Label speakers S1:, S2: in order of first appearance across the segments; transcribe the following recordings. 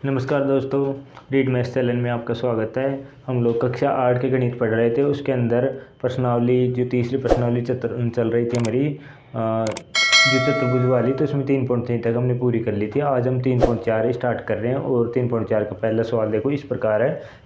S1: नमस्कार दोस्तों, read maths channel में आपका स्वागत है। हम लोग कक्षा 8 के गणित पढ़ रहे थे। उसके अंदर प्रश्नावली जो तीसरी प्रश्नावली चल रही थी हमारी जो चतुर्भुज वाली, तो उसमें 3.3 तक हमने पूरी कर ली थी। आज हम 3.4 स्टार्ट कर रहे हैं और 3.4 का पहला सवाल देखो इस प्रकार है।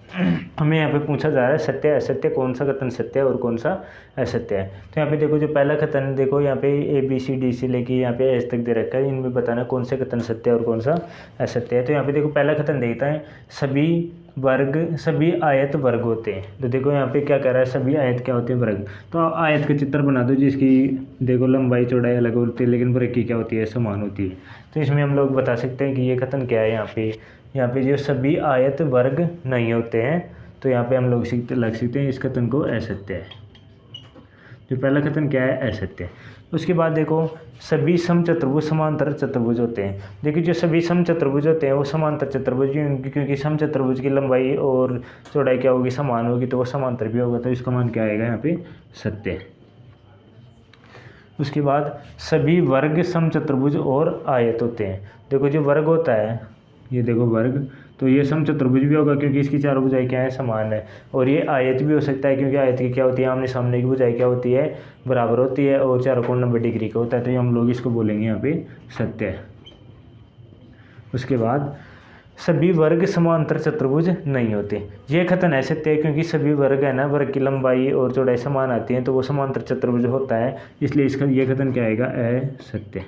S1: हमें यहाँ पे पूछा जा रहा है सत्य असत्य, कौन सा कथन सत्य है और कौन सा असत्य है। तो यहाँ पे देखो जो पहला कथन देखो, यहाँ पे ABCD से लेके यहाँ पे एस तक दे रखा है। इनमें बताना कौन से कथन सत्य है और कौन सा असत्य है। तो यहाँ पे देखो पहला कथन देखता है, सभी आयत वर्ग होते हैं। तो देखो यहाँ पे क्या कह रहा है, सभी आयत क्या होते हैं, वर्ग। तो आयत का चित्र बना दो जिसकी देखो लंबाई चौड़ाई अलग होती है लेकिन वर्ग की क्या होती है, समान होती है। तो इसमें हम लोग बता सकते हैं कि ये कथन क्या है। यहाँ पे जो सभी आयत वर्ग नहीं होते हैं, तो यहाँ पे हम लोग लग सकते हैं इस कथन को असत्य है। जो पहला कथन क्या है, असत्य है। उसके बाद देखो सभी समचतुर्भुज समांतर चतुर्भुज होते हैं। देखिए जो सभी समचतुर्भुज होते हैं वो समांतर चतुर्भुज, क्योंकि समचतुर्भुज की लंबाई और चौड़ाई क्या होगी, समान होगी, तो वो समांतर भी होगा। तो इसका मान क्या आएगा यहाँ पे, सत्य है। उसके बाद सभी वर्ग समचतुर्भुज और आयत होते हैं। देखो जो वर्ग होता है, ये देखो वर्ग, तो ये समचतुर्भुज भी होगा क्योंकि इसकी चारों भुजाएं क्या है, समान है। और ये आयत भी हो सकता है क्योंकि आयत की क्या होती है, आमने सामने की भुजाएं क्या होती है, बराबर होती है और चारों कोण 90 डिग्री का होता है। तो ये हम लोग इसको बोलेंगे यहाँ पे सत्य है। उसके बाद सभी वर्ग समांतर चतुर्भुज नहीं होते। ये कथन है सत्य है क्योंकि सभी वर्ग है ना, वर्ग की लंबाई और चौड़ाई समान आती है, तो वो समांतर चतुर्भुज होता है, इसलिए इसका ये कथन क्या आएगा, असत्य।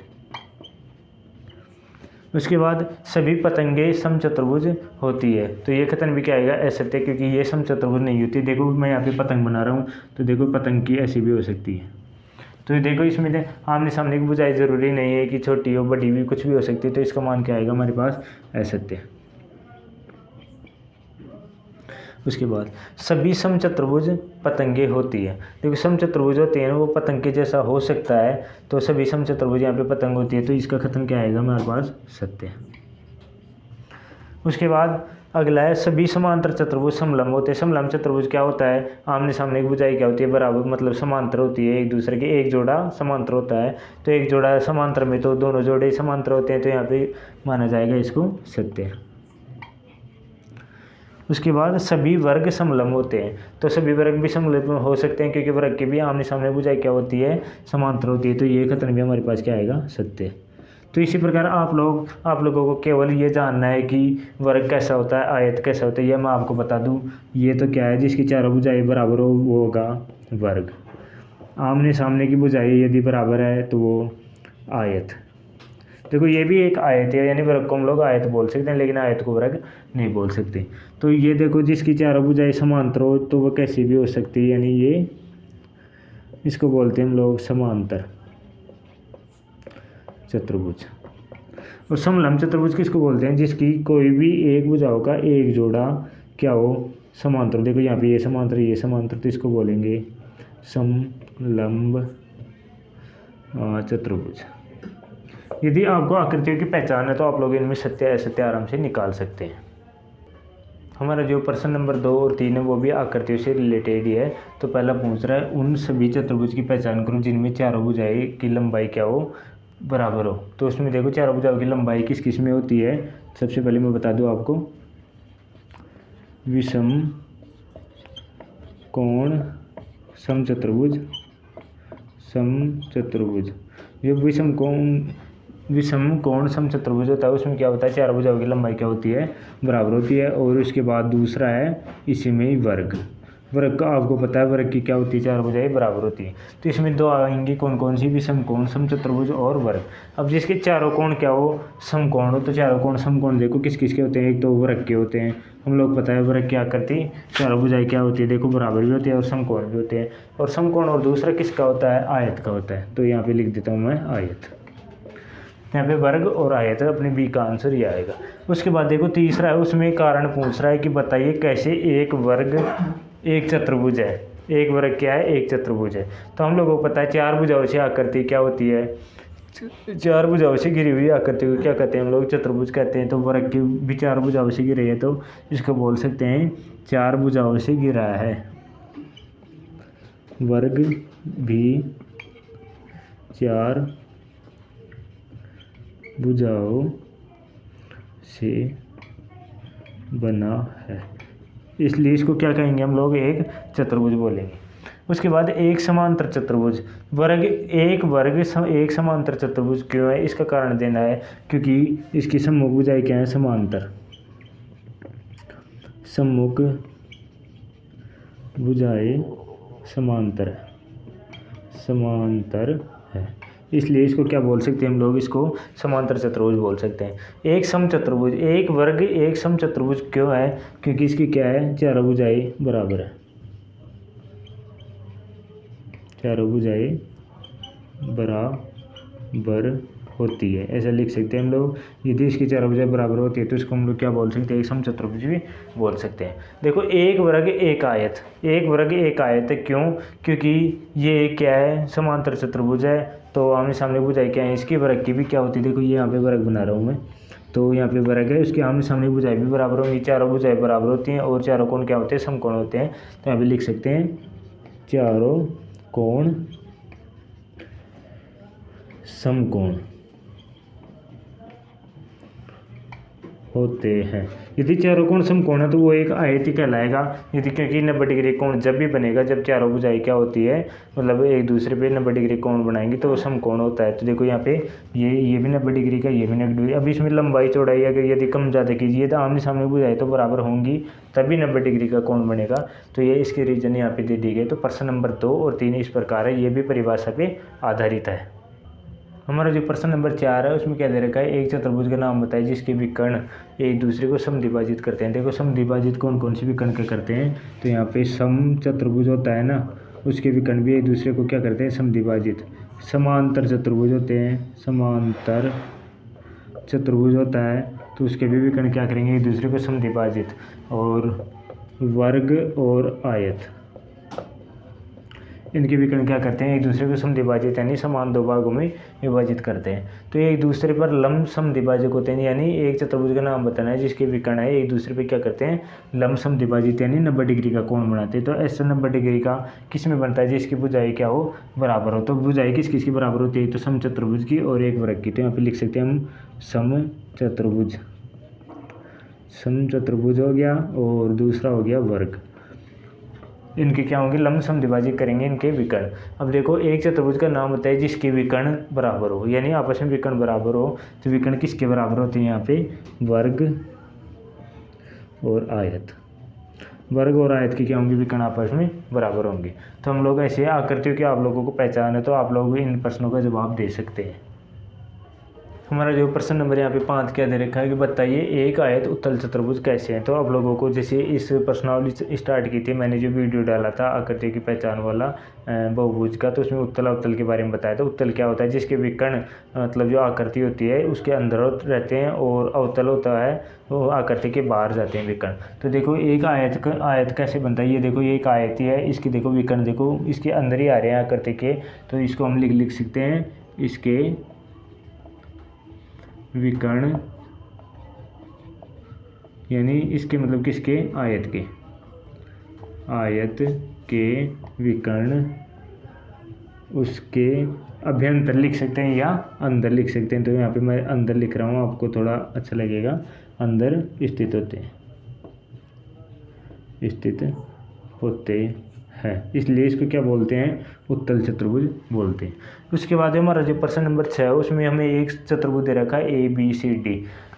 S1: उसके बाद सभी पतंगे समचतुर्भुज होती है। तो ये कथन भी क्या आएगा, असत्य, क्योंकि ये समचतुर्भुज नहीं होती। देखो मैं यहाँ पे पतंग बना रहा हूँ, तो देखो पतंग की ऐसी भी हो सकती है। तो देखो इसमें आमने सामने की भुजाएं जरूरी नहीं है कि छोटी हो बड़ी भी, कुछ भी हो सकती है। तो इसका मान क्या आएगा हमारे पास, असत्य। उसके बाद सभी समचतुर्भुज पतंगे होती है। देखो समचतुर्भुज होते हैं वो पतंग के जैसा हो सकता है, तो सभी समचतुर्भुज यहाँ पे पतंग होती है। तो इसका कथन क्या आएगा हमारे पास, सत्य। उसके बाद अगला है सभी समांतर चतुर्भुज समलंब होते हैं। समलंब चतुर्भुज क्या होता है, आमने सामने की भुजाएं क्या होती है, बराबर, मतलब समांतर होती है एक दूसरे के। एक जोड़ा समांतर होता है, तो एक जोड़ा समांतर में तो दोनों जोड़े समांतर होते हैं, तो यहाँ पे माना जाएगा इसको सत्य। उसके बाद सभी वर्ग समलंब होते हैं। तो सभी वर्ग भी समलंब हो सकते हैं क्योंकि वर्ग के भी आमने सामने भुजाएं क्या होती है, समांतर होती है। तो ये कथन भी हमारे पास क्या आएगा, सत्य। तो इसी प्रकार आप लोगों को केवल ये जानना है कि वर्ग कैसा होता है, आयत कैसा होता है, ये मैं आपको बता दूं। ये तो क्या है, जिसकी चारों भुजाएं बराबर हो वो होगा वर्ग। आमने सामने की भुजाएं यदि बराबर है तो वो आयत। देखो ये भी एक आयत है, यानी वर्ग को हम लोग आयत बोल सकते हैं, लेकिन आयत को वर्ग नहीं बोल सकते। तो ये देखो जिसकी चारों भुजाएं समांतर हो तो वह कैसी भी हो सकती है, यानी ये इसको बोलते हैं हम लोग समांतर चतुर्भुज। और समलंब चतुर्भुज किसको बोलते हैं, जिसकी कोई भी एक भुजाओं का एक जोड़ा क्या हो, समांतर। देखो यहाँ पे ये समांतर ये समांतर, तो इसको बोलेंगे समलंब चतुर्भुज। यदि आपको आकृतियों की पहचान है तो आप लोग इनमें सत्य असत्य आराम से निकाल सकते हैं। हमारा जो प्रश्न नंबर 2 और 3 है वो भी आकृतियों से रिलेटेड ही है। तो पहला पूछ रहा है उन सभी चतुर्भुज की पहचान करो जिनमें चारों भुजाएं की लंबाई क्या हो, बराबर हो। तो उसमें देखो चारों भुजाओं की लंबाई किस किस में होती है। सबसे पहले मैं बता दूं आपको, विषम कोण समचतुर्भुज। जो विषम कोण समचतुर्भुज होता है उसमें क्या होता है, चारों भुजाओं की लंबाई क्या होती है, बराबर होती है। और उसके बाद दूसरा है इसी में वर्ग का आपको पता है वर्ग की क्या होती है, चारों भुजाएं बराबर होती है। तो इसमें दो आएंगी कौन कौन सी, विषम कोण समचतुर्भुज और वर्ग। अब जिसके चारों कोण क्या हो, समकोण हो, तो चारों कोण समकोण देखो किस किस के होते हैं, एक तो वर्ग के होते हैं। हम लोग पता है वर्ग क्या करती, चारों भुजाएं क्या होती है, देखो बराबर भी होती है और समकोण भी होते हैं। और समकोण और दूसरा किसका होता है, आयत का होता है। तो यहाँ पे लिख देता हूँ मैं आयत। यहाँ पे वर्ग और आयत, अपने बी का आंसर ये आएगा। उसके बाद देखो तीसरा है, उसमें कारण पूछ रहा है कि बताइए कैसे एक वर्ग एक चतुर्भुज है। एक वर्ग क्या है, एक चतुर्भुज है। तो हम लोगों को पता है चार भुजाओं से आकृति क्या होती है, चार भुजाओं से घिरी हुई आकृति को क्या कहते हैं हम लोग, चतुर्भुज कहते हैं। तो वर्ग की भी चार भुजाओं से घिरी है, तो इसको बोल सकते हैं चार भुजाओं से घिरा है। वर्ग भी चार भुजाओं से बना है, इसलिए इसको क्या कहेंगे हम लोग, एक चतुर्भुज बोलेंगे। उसके बाद एक समांतर चतुर्भुज, एक समांतर चतुर्भुज क्यों है, इसका कारण देना है, क्योंकि इसकी सम्मुख भुजाएं क्या है, समांतर, सम्मुख भुजाएं समांतर है, इसलिए इसको क्या बोल सकते हैं हम लोग, इसको समांतर चतुर्भुज बोल सकते हैं। एक समचतुर्भुज, एक वर्ग एक समचतुर्भुज क्यों है, क्योंकि इसकी क्या है, चारों भुजाएं बराबर है, चारों भुजाएं बराबर होती है, ऐसा लिख सकते हैं हम लोग। यदि इसकी चारों भुजाएं बराबर होती है तो इसको हम लोग क्या बोल सकते हैं, एक समचतुर्भुज भी बोल सकते हैं। देखो एक वर्ग एक आयत, एक वर्ग एक आयत है, क्यों, क्योंकि ये क्या है, समांतर चतुर्भुज है, तो आमने सामने भुजाएं क्या है, इसकी वर्ग की भी क्या होती है, देखो ये यहाँ पे वर्ग बना रहा हूँ मैं, तो यहाँ पे वर्ग है, उसके आमने सामने भुजाएं भी बराबर होंगी, चारों भुजाएं बराबर होती हैं, और चारों कोण क्या होते हैं, समकोण होते हैं, तो यहाँ पे लिख सकते हैं चारों कोण समकोण होते हैं। यदि चारों कोण समकोण है तो वो एक आयत ही कहलाएगा, यदि, क्योंकि 90 डिग्री कोण जब भी बनेगा, जब चारों भुजाएं क्या होती है, मतलब एक दूसरे पे 90 डिग्री कोण बनाएंगे तो वो समकोण होता है। तो देखो यहाँ पे ये भी 90 डिग्री का, ये भी 90 डिग्री। अब इसमें लंबाई चौड़ाई अगर यदि कम ज़्यादा कीजिए तो आमने सामने भुजाएं तो बराबर होंगी, तभी 90 डिग्री का कोण बनेगा। तो ये इसके रीजन यहाँ पे दे दी गई। तो प्रश्न नंबर 2 और 3 इस प्रकार है, ये भी परिभाषा पे आधारित है। हमारा जो प्रश्न नंबर 4 है उसमें क्या दे रखा है, एक चतुर्भुज का नाम बताइए जिसके विकर्ण एक दूसरे को समद्विभाजित करते हैं। देखो समद्विभाजित कौन कौन से विकर्ण के करते हैं, तो यहाँ पे सम चतुर्भुज होता है ना, उसके विकर्ण भी एक दूसरे को क्या करते हैं, समद्विभाजित। समांतर चतुर्भुज होते हैं, समांतर चतुर्भुज होता है तो उसके भी विकर्ण क्या करेंगे, एक दूसरे को समद्विभाजित। और वर्ग और आयत, इनके विकर्ण क्या करते हैं, एक दूसरे को समद्विभाजित यानी समान दो भागों में विभाजित करते हैं। तो ये एक दूसरे पर लंब समद्विभाजक होते हैं, यानी एक चतुर्भुज का नाम बताना है जिसके विकर्ण है एक दूसरे पे क्या करते हैं, लंब समद्विभाजित यानी 90 डिग्री का कोण बनाते हैं। तो ऐसा 90 डिग्री का किस में बनता है, जिसकी भुजाएं क्या हो, बराबर हो। तो भुजाएं किस किस की बराबर होती है, तो समचतुर्भुज की और एक वर्ग की। तो यहाँ पे लिख सकते हैं हम समचतुर्भुज, समचतुर्भुज हो गया और दूसरा हो गया वर्ग। इनके क्या होंगे, लंब समद्विभाजित करेंगे इनके विकर्ण। अब देखो एक चतुर्भुज का नाम होता है जिसके विकर्ण बराबर हो, यानी आपस में विकर्ण बराबर हो। तो विकर्ण किसके बराबर होते हैं, यहाँ पे वर्ग और आयत। वर्ग और आयत के क्या होंगे, विकर्ण आपस में बराबर होंगे। तो हम लोग ऐसे आकृतियों की आप लोगों को पहचान है तो आप लोग इन प्रश्नों का जवाब दे सकते हैं। हमारा जो प्रश्न नंबर यहाँ पे 5 क्या दे रखा है कि बताइए एक आयत उत्तल चतुर्भुज कैसे है। तो आप लोगों को जैसे इस प्रश्नावली स्टार्ट की थी, मैंने जो वीडियो डाला था आकृति की पहचान वाला बहुभुज का, तो उसमें उत्तल अवतल के बारे में बताया था। उत्तल क्या होता है, जिसके विकर्ण मतलब जो आकृति होती है उसके अंदर रहते हैं, और अवतल होता है वो आकृति के बाहर जाते हैं विकर्ण। तो देखो एक आयत कैसे बनता है, ये देखो ये एक आयत ही है, इसके देखो विकर्ण देखो इसके अंदर ही आ रहे हैं आकृति के। तो इसको हम लिख सकते हैं, इसके विकर्ण यानी इसके मतलब किसके, आयत के विकर्ण उसके अभ्यंतर लिख सकते हैं या अंदर लिख सकते हैं। तो यहाँ पे मैं अंदर लिख रहा हूँ, आपको थोड़ा अच्छा लगेगा, अंदर स्थित होते हैं, इसलिए इसको क्या बोलते हैं, उत्तल चतुर्भुज बोलते हैं। उसके बाद हमारा जो प्रश्न नंबर 6 है उसमें हमें एक चतुर्भुज दे रखा है ABCD।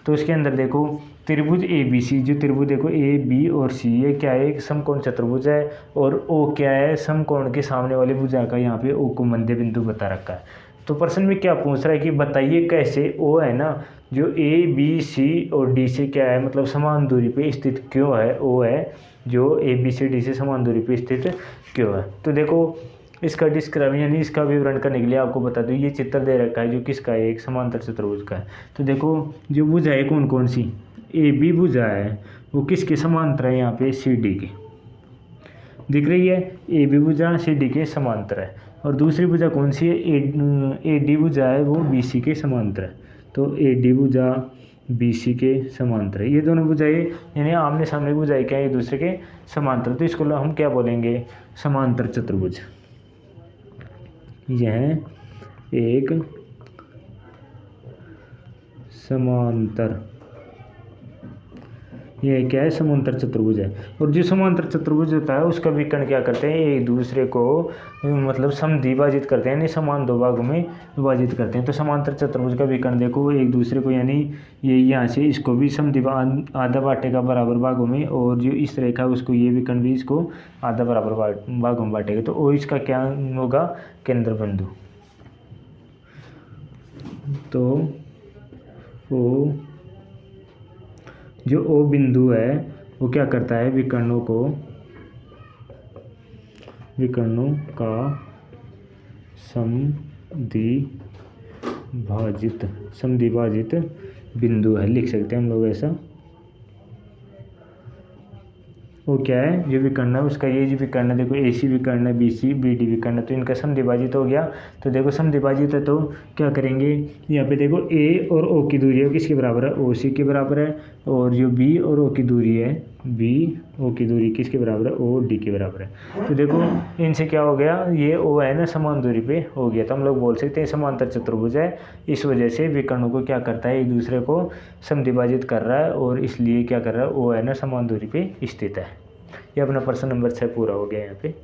S1: तो उसके अंदर देखो त्रिभुज ABC, जो त्रिभुज देखो AB और C, ये क्या है, एक समकोण चतुर्भुज है, और O क्या है, समकोण के सामने वाली भुजा का यहाँ पे O को मध्य बिंदु बता रखा है। तो प्रश्न में क्या पूछ रहा है कि बताइए कैसे, O है ना जो ABC और D से क्या है, मतलब समान दूरी पे स्थित क्यों है, O है जो ABCD से समान दूरी पे स्थित क्यों है। तो देखो इसका डिस्क्राइब यानी इसका विवरण करने के लिए आपको बता दूं, ये चित्र दे रखा है जो किसका है, एक समांतर चतुर्भुज का है। तो देखो जो भुजा है कौन कौन सी, AB भुजा है वो किसके समांतर है, यहाँ पे CD के दिख रही है, AB भुजा CD के समांतर है। और दूसरी भुजा कौन सी है, AD भुजा है, वो BC के समांतर है। तो AD भुजा BC के समांतर है। ये दोनों भुजाएं यानी आमने सामने भुजाएं क्या है, एक दूसरे के समांतर। तो इसको हम क्या बोलेंगे, समांतर चतुर्भुज। यह एक समांतर ये क्या है, समांतर चतुर्भुज है। और जो समांतर चतुर्भुज होता है उसका विकर्ण क्या करते हैं, एक दूसरे को मतलब समद्विभाजित करते हैं, यानी समान दो भागों में विभाजित करते हैं। तो समांतर चतुर्भुज का विकर्ण देखो एक दूसरे को, यानी ये यहाँ से इसको भी आधा बांटेगा बराबर भागों में, और जो इस रेखा है उसको ये विकर्ण भी इसको आधा बराबर भागों में बांटेगा। तो ओ इसका क्या होगा, केंद्र बिंदु। तो ओ जो ओ बिंदु है वो क्या करता है, विकर्णों का समद्विभाजित बिंदु है, लिख सकते हैं हम लोग ऐसा। वो क्या है, जो विकर्ण है उसका ये जो विकर्ण है देखो, AC विकर्ण है, BC BD विकर्ण है, तो इनका समद्विभाजित हो गया। तो देखो समद्विभाजित है तो क्या करेंगे, यहाँ पे देखो A और O की दूरी है किसके बराबर है, OC के बराबर है। और जो B और O की दूरी है, BO की दूरी किसके बराबर है, OD के बराबर है। तो देखो इनसे क्या हो गया, ये O है ना समान दूरी पे हो गया। तो हम लोग बोल सकते हैं समांतर चतुर्भुज है। इस वजह से विकर्णों को क्या करता है, एक दूसरे को समद्विभाजित कर रहा है, और इसलिए क्या कर रहा है, O है ना समान दूरी पे स्थित है। ये अपना प्रश्न नंबर 6 पूरा हो गया यहाँ पे।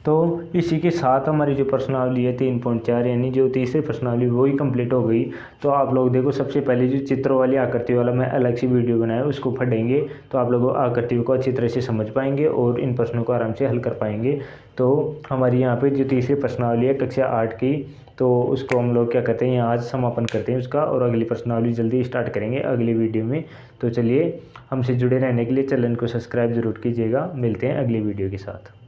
S1: तो इसी के साथ हमारी जो प्रश्नावली है 3.4 यानी जो तीसरी प्रश्नावली वो ही कंप्लीट हो गई। तो आप लोग देखो सबसे पहले जो चित्रों वाली आकृति वाला मैं अलग से वीडियो बनाया उसको पढ़ेंगे, तो आप लोग आकृतियों को अच्छी तरह से समझ पाएंगे और इन प्रश्नों को आराम से हल कर पाएंगे। तो हमारी यहाँ पे जो तीसरी प्रश्नावली है कक्षा 8 की, तो उसको हम लोग क्या करते हैं, यहाँ आज समापन करते हैं उसका, और अगली प्रश्नावली जल्दी स्टार्ट करेंगे अगली वीडियो में। तो चलिए, हमसे जुड़े रहने के लिए चैनल को सब्सक्राइब जरूर कीजिएगा। मिलते हैं अगली वीडियो के साथ।